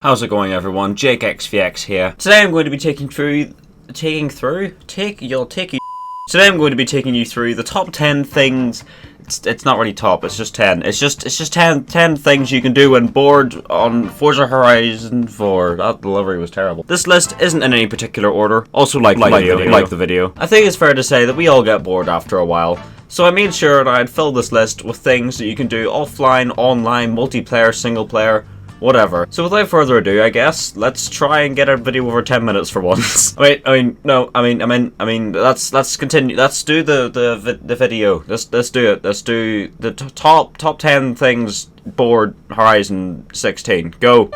How's it going, everyone? Jake XVX here. Today I'm going to be Today I'm going to be taking you through the top 10 things. It's not really top, it's just 10. It's just 10 things you can do when bored on Forza Horizon 4. That delivery was terrible. This list isn't in any particular order. Also like the video. I think it's fair to say that we all get bored after a while. So I made sure that I'd fill this list with things that you can do offline, online, multiplayer, single player, whatever. So without further ado, I guess let's try and get our video over 10 minutes for once. Let's continue. Let's do the video. Let's do it. Let's do the top 10 things bored Horizon 16. Go.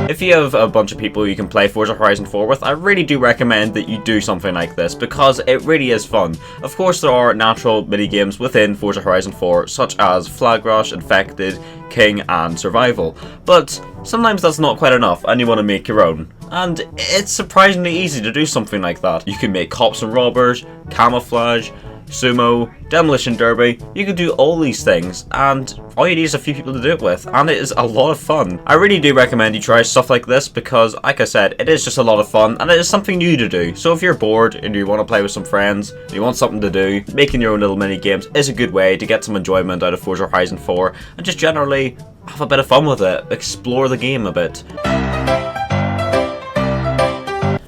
If you have a bunch of people you can play Forza Horizon 4 with, I really do recommend that you do something like this, because it really is fun. Of course, there are natural minigames within Forza Horizon 4, such as Flag Rush, Infected, King, and Survival. But sometimes that's not quite enough, and you want to make your own. And it's surprisingly easy to do something like that. You can make cops and robbers, camouflage, sumo, demolition derby. You can do all these things, and all you need is a few people to do it with, and it is a lot of fun. I really do recommend you try stuff like this because, like I said, it is just a lot of fun, and it is something new to do. So if you're bored and you want to play with some friends, and you want something to do, making your own little mini games is a good way to get some enjoyment out of Forza Horizon 4, and just generally have a bit of fun with it, explore the game a bit.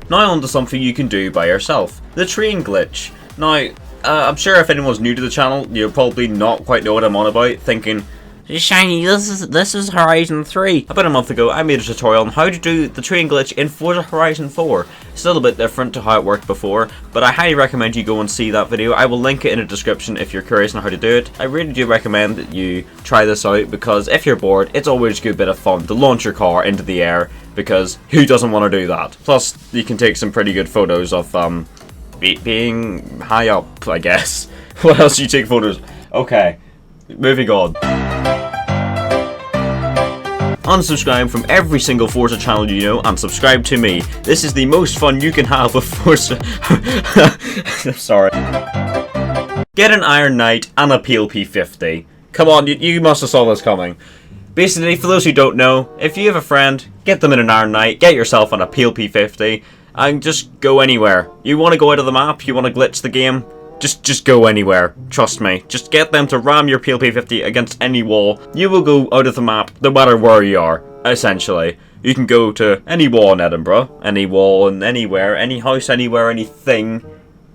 Now on to something you can do by yourself, the train glitch. Now, I'm sure if anyone's new to the channel, you'll probably not quite know what I'm on about, thinking, Shiny, this is Horizon 3. About a month ago, I made a tutorial on how to do the train glitch in Forza Horizon 4. It's a little bit different to how it worked before, but I highly recommend you go and see that video. I will link it in the description if you're curious on how to do it. I really do recommend that you try this out, because if you're bored, it's always a good bit of fun to launch your car into the air, because who doesn't want to do that? Plus, you can take some pretty good photos of being high up, I guess. What else do you take photos? Okay, moving on. Unsubscribe from every single Forza channel you know and subscribe to me. This is the most fun you can have with Forza. I'm sorry. Get an Iron Knight and a PLP50. Come on, you must have saw this coming. Basically, for those who don't know, if you have a friend, get them in an Iron Knight, get yourself on a PLP50, and just go anywhere. You want to go out of the map, you want to glitch the game, just go anywhere. Trust me. Just get them to ram your PLP50 against any wall. You will go out of the map no matter where you are, essentially. You can go to any wall in Edinburgh, any wall in anywhere, any house anywhere, anything,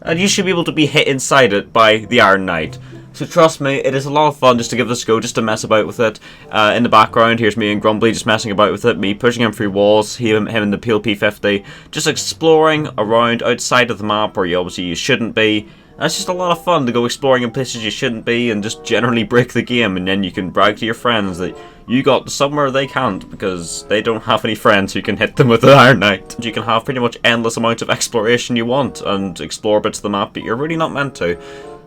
and you should be able to be hit inside it by the Iron Knight. So trust me, it is a lot of fun just to give this a go, just to mess about with it. In the background, here's me and Grumbly just messing about with it, me pushing him through walls, him in the PLP50, just exploring around outside of the map where you shouldn't be. And it's just a lot of fun to go exploring in places you shouldn't be and just generally break the game, and then you can brag to your friends that you got somewhere they can't because they don't have any friends who can hit them with the Iron Knight. You can have pretty much endless amounts of exploration you want and explore bits of the map that you're really not meant to.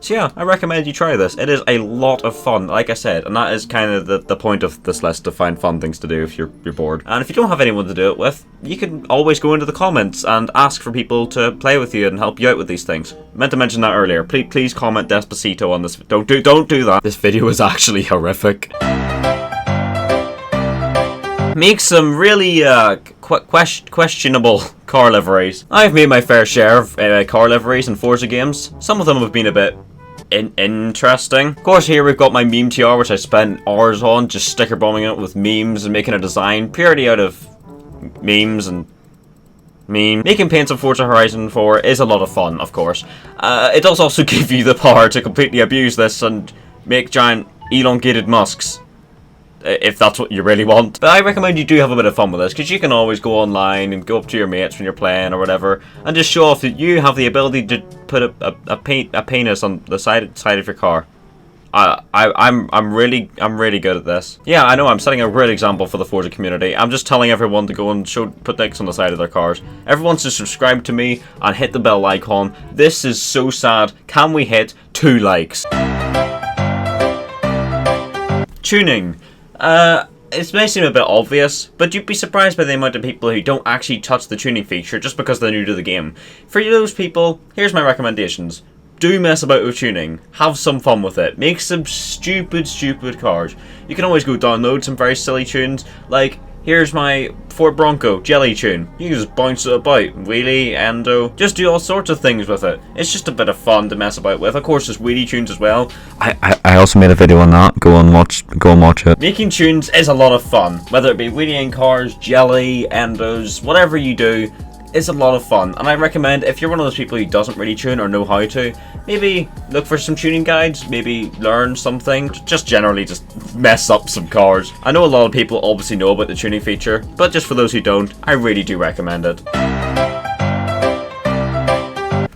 So yeah, I recommend you try this. It is a lot of fun, like I said, and that is kind of the point of this list, to find fun things to do if you're bored. And if you don't have anyone to do it with, you can always go into the comments and ask for people to play with you and help you out with these things. Meant to mention that earlier. Please comment Despacito on this. Don't do that. This video is actually horrific. Make some really questionable car liveries. I've made my fair share of car liveries in Forza games. Some of them have been a bit interesting. Of course, here we've got my meme TR, which I spent hours on, just sticker bombing it with memes and making a design purely out of memes and Making paints on Forza Horizon 4 is a lot of fun, of course. It does also give you the power to completely abuse this and make giant elongated musks, if that's what you really want. But I recommend you do have a bit of fun with this, because you can always go online and go up to your mates when you're playing or whatever, and just show off that you have the ability to put a penis on the side of your car. I'm really good at this. Yeah, I know, I'm setting a great example for the Forza community. I'm just telling everyone to go and put dicks on the side of their cars. Everyone should subscribe to me and hit the bell icon. This is so sad. Can we hit 2 likes? Tuning. It may seem a bit obvious, but you'd be surprised by the amount of people who don't actually touch the tuning feature just because they're new to the game. For those people, here's my recommendations. do mess about with tuning. Have some fun with it. Make some stupid cars. You can always go download some very silly tunes, like here's my Ford Bronco Jelly tune. You can just bounce it about, wheelie, endo, just do all sorts of things with it. It's just a bit of fun to mess about with. Of course, there's wheelie tunes as well. I also made a video on that. Go and watch it. Making tunes is a lot of fun, whether it be wheeling cars, jelly, endos, whatever you do. It's a lot of fun, and I recommend if you're one of those people who doesn't really tune or know how to, maybe look for some tuning guides, maybe learn something, just generally just mess up some cars. I know a lot of people obviously know about the tuning feature, but just for those who don't, I really do recommend it.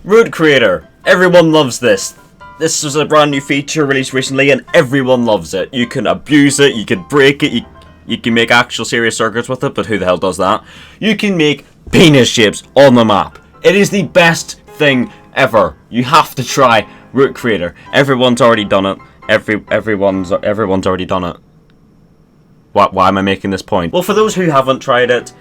Road Creator. Everyone loves this. This was a brand new feature released recently and everyone loves it. You can abuse it, you can break it, you can make actual serious circuits with it, but who the hell does that? You can make penis shapes on the map. It is the best thing ever. You have to try Route Creator. Everyone's already done it. Everyone's already done it. Why am I making this point? Well, for those who haven't tried it,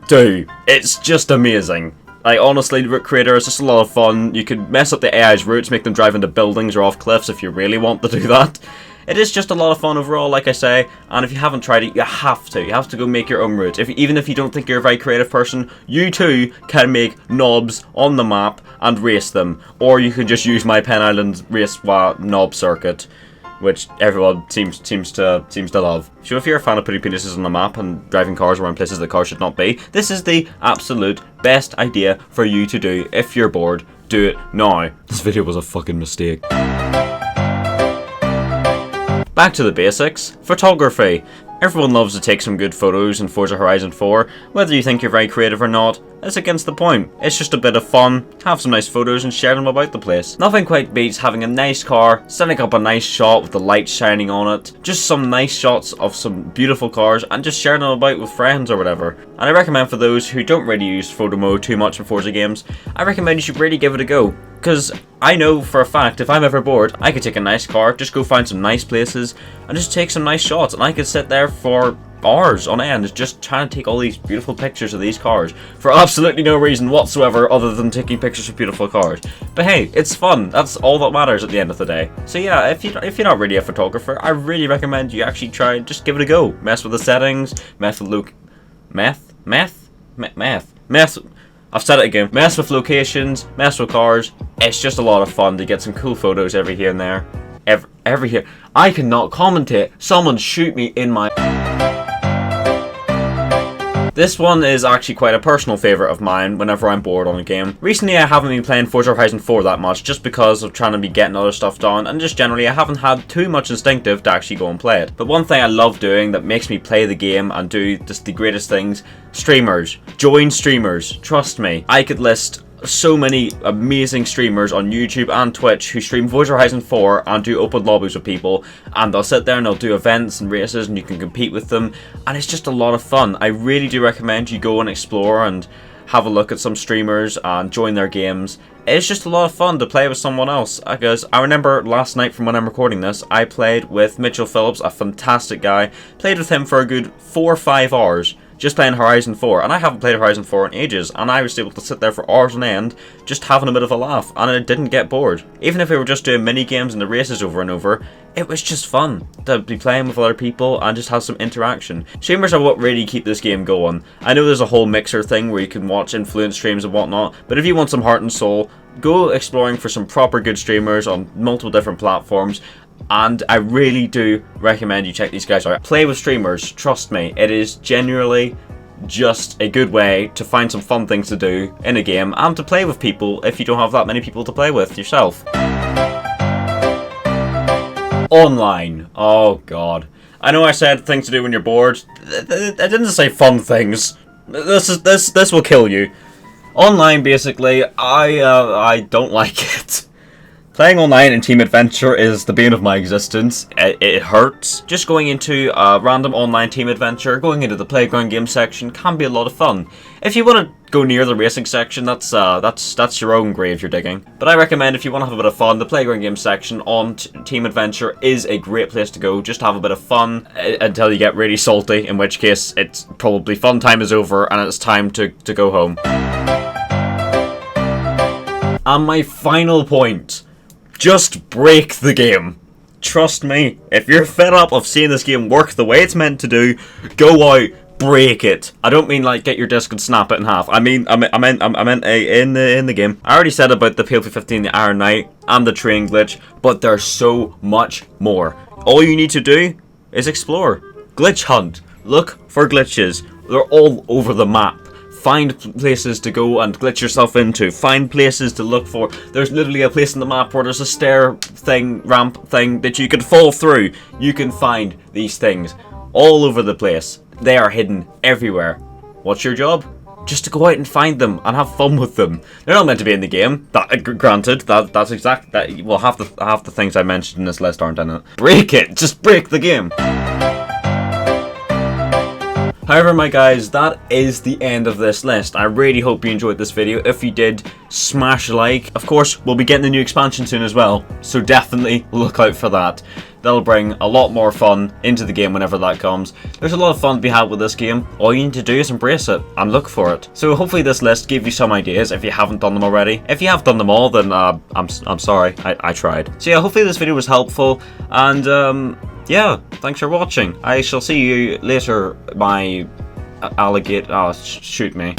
do. It's just amazing. Like, honestly, Route Creator is just a lot of fun. You can mess up the AI's routes, make them drive into buildings or off cliffs if you really want to do that. It is just a lot of fun overall, like I say, and if you haven't tried it, you have to. You have to go make your own routes. Even if you don't think you're a very creative person, you too can make knobs on the map and race them. Or you can just use my Penn Island race knob circuit, which everyone seems to love. So if you're a fan of putting penises on the map and driving cars around places that cars should not be, this is the absolute best idea for you to do. If you're bored, do it now. This video was a fucking mistake. Back to the basics. Photography. Everyone loves to take some good photos in Forza Horizon 4. Whether you think you're very creative or not, it's against the point. It's just a bit of fun, have some nice photos and share them about the place. Nothing quite beats having a nice car, setting up a nice shot with the lights shining on it, just some nice shots of some beautiful cars and just sharing them about with friends or whatever. And I recommend for those who don't really use photo mode too much in Forza games, I recommend you should really give it a go. Because I know for a fact, if I'm ever bored, I could take a nice car, just go find some nice places, and just take some nice shots, and I could sit there for hours on end just trying to take all these beautiful pictures of these cars for absolutely no reason whatsoever other than taking pictures of beautiful cars. But hey, it's fun. That's all that matters at the end of the day. So yeah, if you're not really a photographer, I really recommend you actually try and just give it a go. Mess with the settings, mess with I've said it again. Mess with locations, mess with cars. It's just a lot of fun to get some cool photos every here and there. Every here. I cannot commentate. Someone shoot me in my... This one is actually quite a personal favourite of mine whenever I'm bored on a game. Recently I haven't been playing Forza Horizon 4 that much just because of trying to be getting other stuff done, and just generally I haven't had too much instinctive to actually go and play it. But one thing I love doing that makes me play the game and do just the greatest things, streamers. Join streamers. Trust me. I could list so many amazing streamers on YouTube and Twitch who stream Forza Horizon 4 and do open lobbies with people, and they'll sit there and they'll do events and races and you can compete with them, and it's just a lot of fun. I really do recommend you go and explore and have a look at some streamers and join their games. It's just a lot of fun to play with someone else, because I remember last night from when I'm recording this, I played with Mitchell Phillips, a fantastic guy. Played with him for a good 4 or 5 hours. Just playing Horizon 4, and I haven't played Horizon 4 in ages, and I was able to sit there for hours on end, just having a bit of a laugh, and I didn't get bored. Even if we were just doing mini games and the races over and over, it was just fun to be playing with other people and just have some interaction. Streamers are what really keep this game going. I know there's a whole mixer thing where you can watch influence streams and whatnot, but if you want some heart and soul, go exploring for some proper good streamers on multiple different platforms. And I really do recommend you check these guys out. Play with streamers, trust me, it is genuinely just a good way to find some fun things to do in a game and to play with people if you don't have that many people to play with yourself. Online. Oh god. I know I said things to do when you're bored. I didn't say fun things. This will kill you. Online, basically, I don't like it. Playing online in Team Adventure is the bane of my existence. It hurts. Just going into a random online Team Adventure, going into the playground game section can be a lot of fun. If you want to go near the racing section, that's your own grave you're digging. But I recommend if you want to have a bit of fun, the playground game section on Team Adventure is a great place to go. Just have a bit of fun until you get really salty, in which case it's probably fun time is over and it's time to go home. And my final point. just break the game. Trust me, if you're fed up of seeing this game work the way it's meant to do, go out, break it. I don't mean like get your disc and snap it in half. I meant in the game. I already said about the PLP-15, the Iron Knight, and the train glitch, but there's so much more. All you need to do is explore, glitch hunt, look for glitches. They're all over the map. Find places to go and glitch yourself into. Find places to look for. There's literally a place in the map where there's a stair thing, ramp thing that you can fall through. You can find these things all over the place. They are hidden everywhere. What's your job? Just to go out and find them and have fun with them. They're not meant to be in the game. Granted, that's exact. Well, half the things I mentioned in this list aren't in it. Break it. Just break the game. However, my guys, that is the end of this list. I really hope you enjoyed this video. If you did, smash a like. Of course, we'll be getting the new expansion soon as well, so definitely look out for that. That'll bring a lot more fun into the game whenever that comes. There's a lot of fun to be had with this game. All you need to do is embrace it and look for it. So hopefully this list gave you some ideas if you haven't done them already. If you have done them all, then I'm sorry. I tried. So yeah, hopefully this video was helpful, and yeah, thanks for watching. I shall see you later, my alligator. Oh, shoot me.